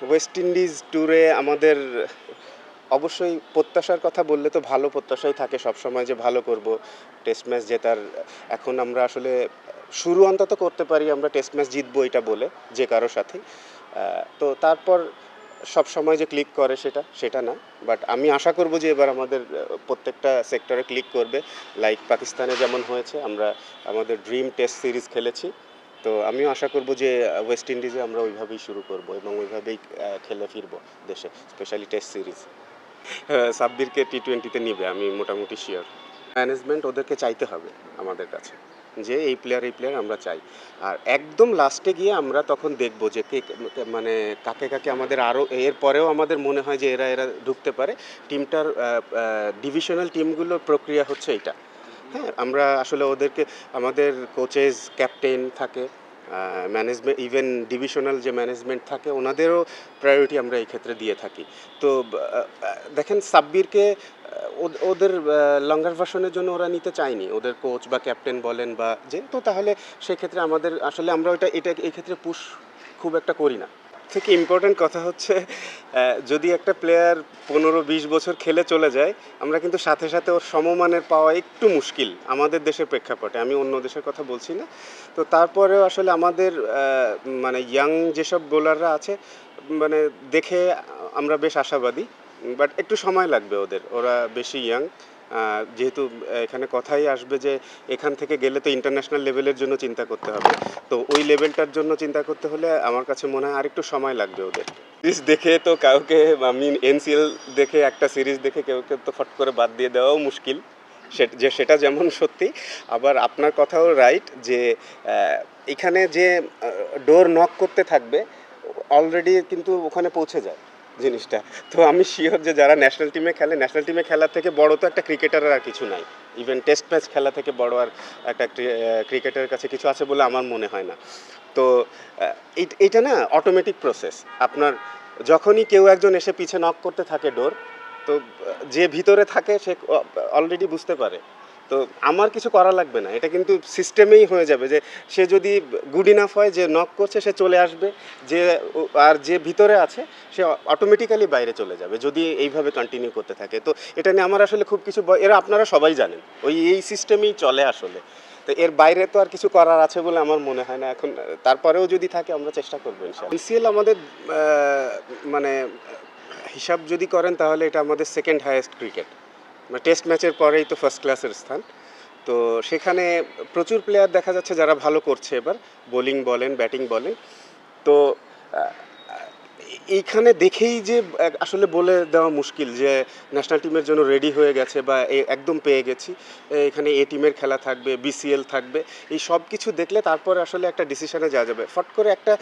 West Indies ট্যুরে আমাদের অবশ্যই প্রত্যাশার কথা বললে তো ভালো প্রত্যাশাই থাকে সবসময় যে ভালো করব, টেস্ট ম্যাচ জেতার। এখন আমরা আসলে শুরু অন্তত করতে পারি আমরা টেস্ট ম্যাচ জিতবো এটা বলে, যে কারো সাথেই। তো তারপর সব সময় যে ক্লিক করে সেটা সেটা না, বাট আমি আশা করব যে এবার আমাদের প্রত্যেকটা সেক্টরে ক্লিক করবে। লাইক পাকিস্তানে যেমন হয়েছে, আমরা আমাদের ড্রিম টেস্ট সিরিজ খেলেছি। তো আমিও আশা করব যে ওয়েস্ট ইন্ডিজে আমরা ওইভাবেই শুরু করব এবং ওইভাবেই খেলে ফিরবো দেশে, স্পেশালি টেস্ট সিরিজ। সাব্বিরকে টি-20তে নিবে, আমি মোটামুটি শিওর। ম্যানেজমেন্ট ওদেরকে চাইতে হবে আমাদের কাছে যে এই প্লেয়ার আমরা চাই। আর একদম লাস্টে গিয়ে আমরা তখন দেখব যে মানে কাকে কাকে আমাদের আরও এর পরেও আমাদের মনে হয় যে এরা এরা ঢুকতে পারে। টিমটার ডিভিশনাল টিমগুলোর প্রক্রিয়া হচ্ছে এইটা। হ্যাঁ, আমরা আসলে ওদেরকে, আমাদের কোচেস ক্যাপ্টেন থাকে, ম্যানেজমেন্ট, ইভেন ডিভিশনাল যে ম্যানেজমেন্ট থাকে ওনাদেরও প্রায়োরিটি আমরা এই ক্ষেত্রে দিয়ে থাকি। তো দেখেন সাব্বিরকে ওদের লঙ্গার ভার্সনের জন্য ওরা নিতে চায়নি, ওদের কোচ বা ক্যাপ্টেন বলেন বা যে, তো তাহলে সেক্ষেত্রে আমাদের আসলে আমরা এটা এই ক্ষেত্রে পুশ খুব একটা করি না। থেকে ইম্পর্ট্যান্ট কথা হচ্ছে, যদি একটা প্লেয়ার 15-20 বছর খেলে চলে যায়, আমরা কিন্তু সাথে সাথে ওর সমমানের পাওয়া একটু মুশকিল আমাদের দেশের প্রেক্ষাপটে, আমি অন্য দেশের কথা বলছি না। তো তারপরেও আসলে আমাদের মানে ইয়াং যেসব বোলাররা আছে, মানে দেখে আমরা বেশ আশাবাদী। বাট একটু সময় লাগবে ওদের, ওরা বেশি ইয়াং। যেহেতু এখানে কথাই আসবে যে এখান থেকে গেলে তো ইন্টারন্যাশনাল লেভেলের জন্য চিন্তা করতে হবে। তো ওই লেভেলটার জন্য চিন্তা করতে হলে আমার কাছে মনে হয় আরেকটু সময় লাগবে ওদের। সিরিজ দেখে তো কাউকে, আমি এনসিএল দেখে একটা সিরিজ দেখে কেউকে তো ফট করে বাদ দিয়ে দেওয়াও মুশকিল। সেটা যেমন সত্যি, আবার আপনার কথাও রাইট যে এখানে যে ডোর নক করতে থাকবে অলরেডি কিন্তু ওখানে পৌঁছে যায় জিনিসটা। তো আমি শিওর যে যারা ন্যাশনাল টিমে খেলে, ন্যাশনাল টিমে খেলার থেকে বড় তো একটা ক্রিকেটারের আর কিছু নাই। ইভেন টেস্ট ম্যাচ খেলা থেকে বড় আর একটা ক্রিকেটারের কাছে কিছু আছে বলে আমার মনে হয় না। তো এইটা না অটোমেটিক প্রসেস। আপনার যখনই কেউ একজন এসে পিছে নক করতে থাকে ডোর, তো যে ভিতরে থাকে সে অলরেডি বুঝতে পারে। তো আমার কিছু করা লাগবে না, এটা কিন্তু সিস্টেমেই হয়ে যাবে যে সে যদি গুড ইনাফ হয় যে নক করছে সে চলে আসবে, যে আর যে ভিতরে আছে সে অটোমেটিক্যালি বাইরে চলে যাবে যদি এইভাবে কন্টিনিউ করতে থাকে। তো এটা নিয়ে আমার আসলে খুব কিছু, এরা আপনারা সবাই জানেন এই সিস্টেমেই চলে আসলে। তো এর বাইরে তো আর কিছু করার আছে বলে আমার মনে হয় না এখন। তারপরেও যদি থাকে আমরা চেষ্টা করবো ইনশাআল্লাহ। আইসিএল আমাদের মানে হিসাব যদি করেন তাহলে এটা আমাদের সেকেন্ড হাইয়েস্ট ক্রিকেট, টেস্ট ম্যাচের পরেই তো ফার্স্ট ক্লাসের স্থান। তো সেখানে প্রচুর প্লেয়ার দেখা যাচ্ছে যারা ভালো করছে এবার, বোলিং বলেন ব্যাটিং বলেন। তো এইখানে দেখেই যে আসলে বলে দেওয়া মুশকিল যে ন্যাশনাল টিমের জন্য রেডি হয়ে গেছে বা একদম পেয়ে গেছি, এখানে এ টিমের খেলা থাকবে, বিসিএল থাকবে, এই সব কিছু দেখলে তারপরে আসলে একটা ডিসিশনে যাওয়া যাবে। ফট করে একটা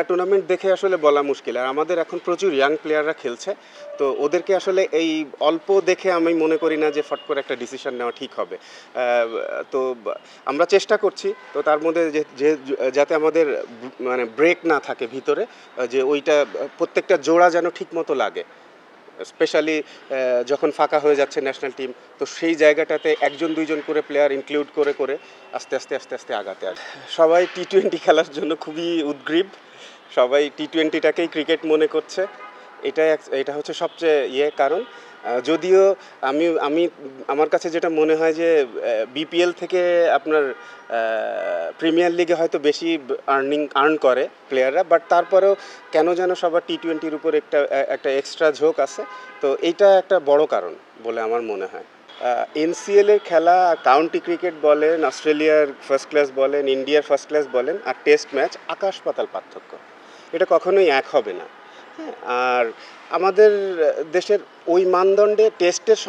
টুর্নামেন্ট দেখে আসলে বলা মুশকিল। আর আমাদের এখন প্রচুর ইয়াং প্লেয়াররা খেলছে, তো ওদেরকে আসলে এই অল্প দেখে আমি মনে করি না যে ফট করে একটা ডিসিশন নেওয়া ঠিক হবে। তো আমরা চেষ্টা করছি, তো তার মধ্যে যাতে আমাদের মানে ব্রেক না থাকে ভিতরে, যে ওইটা প্রত্যেকটা জোড়া যেন ঠিক মতো লাগে। স্পেশালি যখন ফাঁকা হয়ে যাচ্ছে ন্যাশনাল টিম, তো সেই জায়গাটাতে একজন দুইজন করে প্লেয়ার ইনক্লুড করে করে আস্তে আস্তে আস্তে আস্তে আগাতে আর সবাই টি-20 খেলার জন্য খুবই উদ্গ্রীব। সবাই টি-20টাকেই ক্রিকেট মনে করছে। এটা হচ্ছে সবচেয়ে কারণ। যদিও আমি আমি আমার কাছে যেটা মনে হয় যে বিপিএল থেকে আপনার প্রিমিয়ার লিগে হয়তো বেশি আর্ন করে প্লেয়াররা, বাট তারপরেও কেন যেন সবার টি-20-র উপর একটা এক্সট্রা ঝোঁক আছে। তো এইটা একটা বড় কারণ বলে আমার মনে হয়। এনসিএলের খেলা, কাউন্টি ক্রিকেট বলেন, অস্ট্রেলিয়ার ফার্স্ট ক্লাস বলেন, ইন্ডিয়ার ফার্স্ট ক্লাস বলেন, আর টেস্ট ম্যাচ আকাশ পাতাল পার্থক্য। এটা কখনোই এক হবে না। হ্যাঁ, আর আমাদের দেশের ওই মানদণ্ডে টেস্টের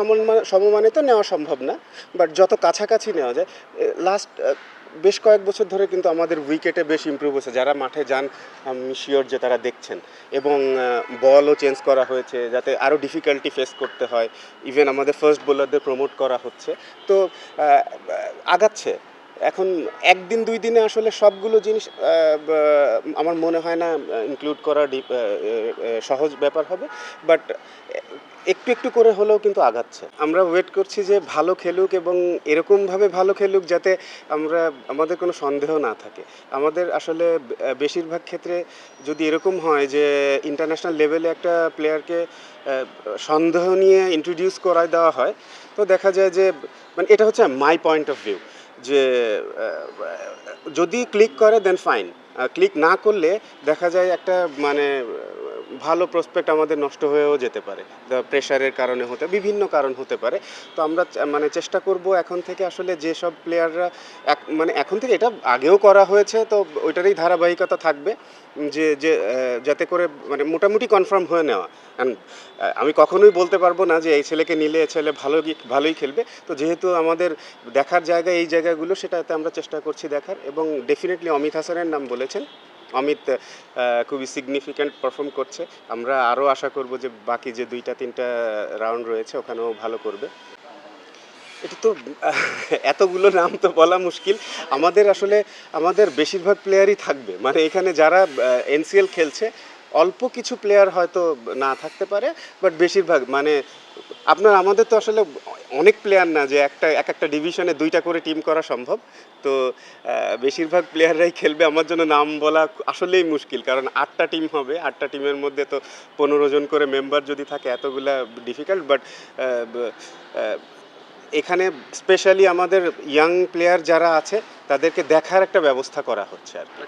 সমমানে তো নেওয়া সম্ভব না, বাট যত কাছাকাছি নেওয়া যায়। লাস্ট বেশ কয়েক বছর ধরে কিন্তু আমাদের উইকেটে বেশ ইমপ্রুভ হয়েছে, যারা মাঠে যান আমি শিওর যে তারা দেখছেন। এবং বলও চেঞ্জ করা হয়েছে যাতে আরও ডিফিকাল্টি ফেস করতে হয়। ইভেন আমাদের ফার্স্ট বোলারদের প্রমোট করা হচ্ছে। তো আগাচ্ছে। এখন একদিন দুই দিনে আসলে সবগুলো জিনিস আমার মনে হয় না ইনক্লুড করা সহজ ব্যাপার হবে, বাট একটু একটু করে হলেও কিন্তু আগাচ্ছে। আমরা ওয়েট করছি যে ভালো খেলুক এবং এরকমভাবে ভালো খেলুক যাতে আমাদের কোনো সন্দেহ না থাকে। আমাদের আসলে বেশিরভাগ ক্ষেত্রে যদি এরকম হয় যে ইন্টারন্যাশনাল লেভেলে একটা প্লেয়ারকে সন্দেহ নিয়ে ইন্ট্রোডিউস করায় দেওয়া হয়, তো দেখা যায় যে মানে এটা হচ্ছে মাই পয়েন্ট অফ ভিউ যে যদি ক্লিক করে দেন ফাইন, ক্লিক না করলে দেখা যায় একটা মানে ভালো প্রসপেক্ট আমাদের নষ্ট হয়েও যেতে পারে, প্রেশারের কারণে বিভিন্ন কারণ হতে পারে। তো আমরা মানে চেষ্টা করব এখন থেকে আসলে যেসব প্লেয়াররা মানে এখন থেকে, এটা আগেও করা হয়েছে তো ওইটারই ধারাবাহিকতা থাকবে, যে যে যাতে করে মানে মোটামুটি কনফার্ম হয়ে নেওয়া। And, আমি কখনোই বলতে পারবো না যে এই ছেলেকে নিলে এই ছেলে ভালোই খেলবে। তো যেহেতু আমাদের দেখার জায়গা এই জায়গাগুলো, সেটাতে আমরা চেষ্টা করছি দেখার, এবং ডেফিনেটলি অমিত হাসানের নাম বলেছেন। অমিত খুবই সিগনিফিক্যান্ট পারফর্ম করছে। আমরা আরও আশা করব যে বাকি যে 2-3টা রাউন্ড রয়েছে ওখানেও ভালো করবে। এটা তো এতগুলো নাম তো বলা মুশকিল। আমাদের বেশিরভাগ প্লেয়ারই থাকবে, মানে এখানে যারা এনসিএল খেলছে অল্প কিছু প্লেয়ার হয়তো না থাকতে পারে, বাট বেশিরভাগ মানে আমাদের তো আসলে অনেক প্লেয়ার না যে এক একটা ডিভিশনে 2টা করে টিম করা সম্ভব। তো বেশিরভাগ প্লেয়াররাই খেলবে। আমার জন্য নাম বলা আসলেই মুশকিল, কারণ 8টা টিম হবে, 8টা টিমের মধ্যে তো 15 জন করে মেম্বার যদি থাকে এতগুলা ডিফিকাল্ট। বাট এখানে স্পেশালি আমাদের ইয়াং প্লেয়ার যারা আছে তাদেরকে দেখার একটা ব্যবস্থা করা হচ্ছে আর কি।